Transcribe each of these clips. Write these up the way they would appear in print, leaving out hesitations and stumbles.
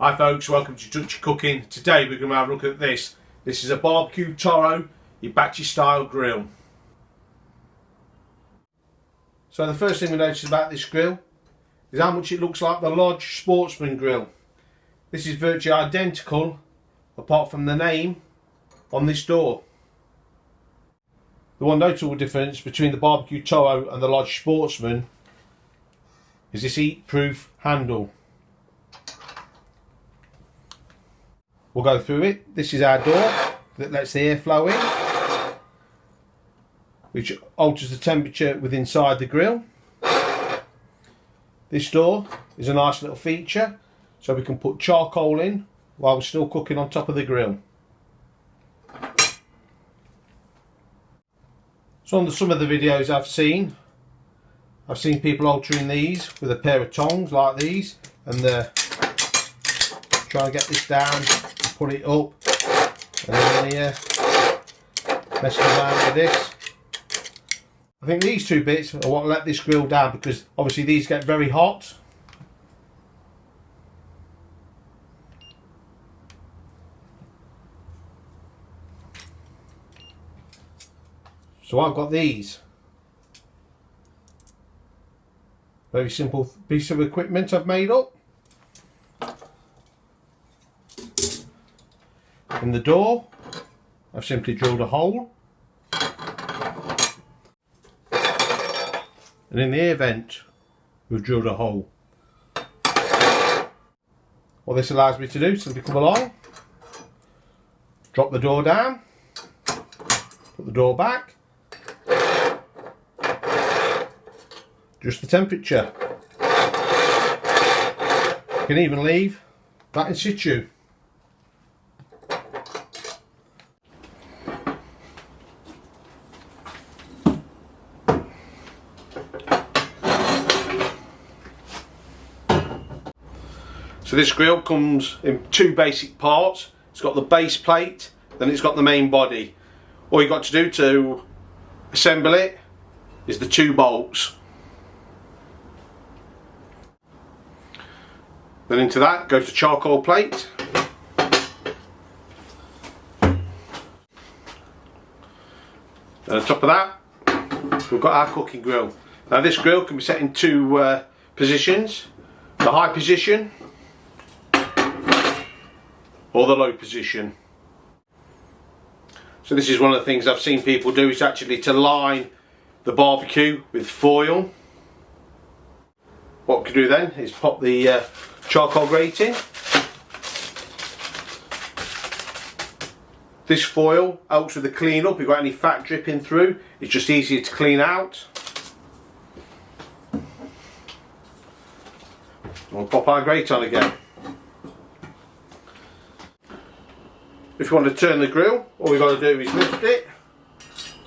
Hi folks, welcome to Dutch Cooking. Today we're going to have a look at this. This is a BBQ-Toro Habachi style grill. So the first thing we notice about this grill is how much it looks like the Lodge Sportsman Grill. This is virtually identical apart from the name on this door. The one notable difference between the BBQ-Toro and the Lodge Sportsman is this heat-proof handle. We'll go through it. This is our door that lets the air flow in, which alters the temperature within inside the grill. This door is a nice little feature, so we can put charcoal in while we're still cooking on top of the grill. So on some of the videos I've seen people altering these with a pair of tongs like these, and they're trying to get this down, put it up, and then here messing around with this. I think these two bits are what let this grill down, because obviously these get very hot. So I've got these. Very simple piece of equipment I've made up. In the door, I've simply drilled a hole. And in the air vent, we've drilled a hole. What this allows me to do is simply come along, drop the door down, put the door back, adjust the temperature. You can even leave that in situ. So this grill comes in two basic parts. It's got the base plate, then it's got the main body. All you've got to do to assemble it is the two bolts. Then into that goes the charcoal plate. And on top of that, we've got our cooking grill. Now this grill can be set in two positions. The high position or the low position. So this is one of the things I've seen people do, is actually to line the barbecue with foil. What we can do then is pop the charcoal grate in. This foil helps with the clean up. If you've got any fat dripping through, it's just easier to clean out. We'll pop our grate on again. If you want to turn the grill, all we've got to do is lift it,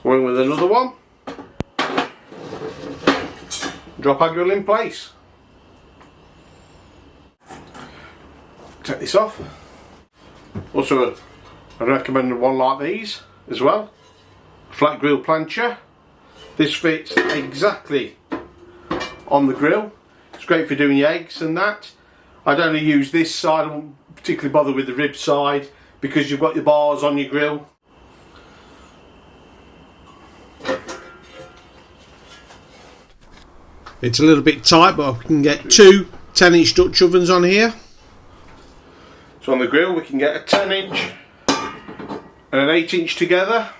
go in with another one, drop our grill in place. Take this off. Also, I recommend one like these as well, a flat grill plancher. This fits exactly on the grill. It's great for doing your eggs and that. I'd only use this side, I don't particularly bother with the rib side, because you've got your bars on your grill. It's a little bit tight, but we can get two 10-inch Dutch ovens on here. So on the grill we can get a 10-inch and an 8-inch together.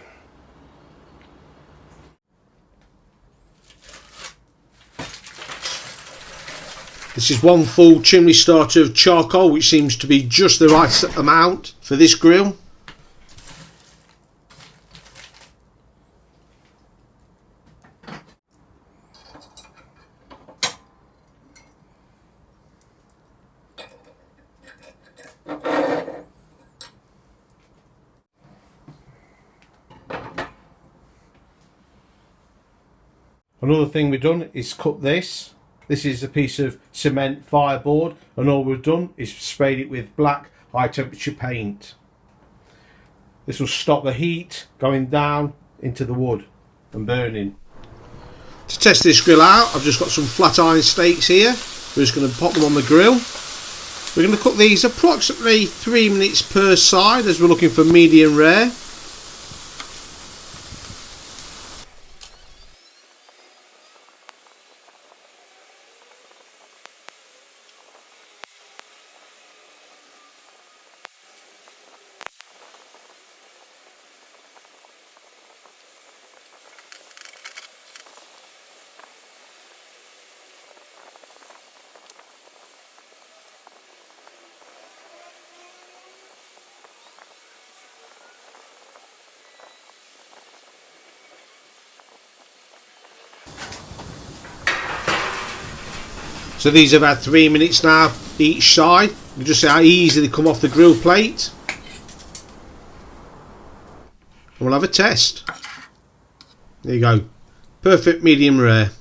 This is one full chimney starter of charcoal, which seems to be just the right amount for this grill. Another thing we've done is cut this. This is a piece of cement fireboard, and all we've done is sprayed it with black high temperature paint. This will stop the heat going down into the wood and burning. To test this grill out, I've just got some flat iron steaks here. We're just going to pop them on the grill. We're going to cook these approximately 3 minutes per side, as we're looking for medium rare. So these are about 3 minutes now each side. You just see how easy they come off the grill plate. And we'll have a test. There you go. Perfect medium rare.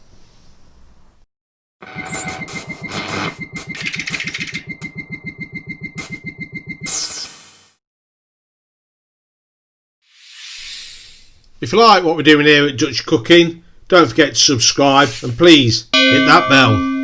If you like what we're doing here at Dutch Cooking, don't forget to subscribe and please hit that bell.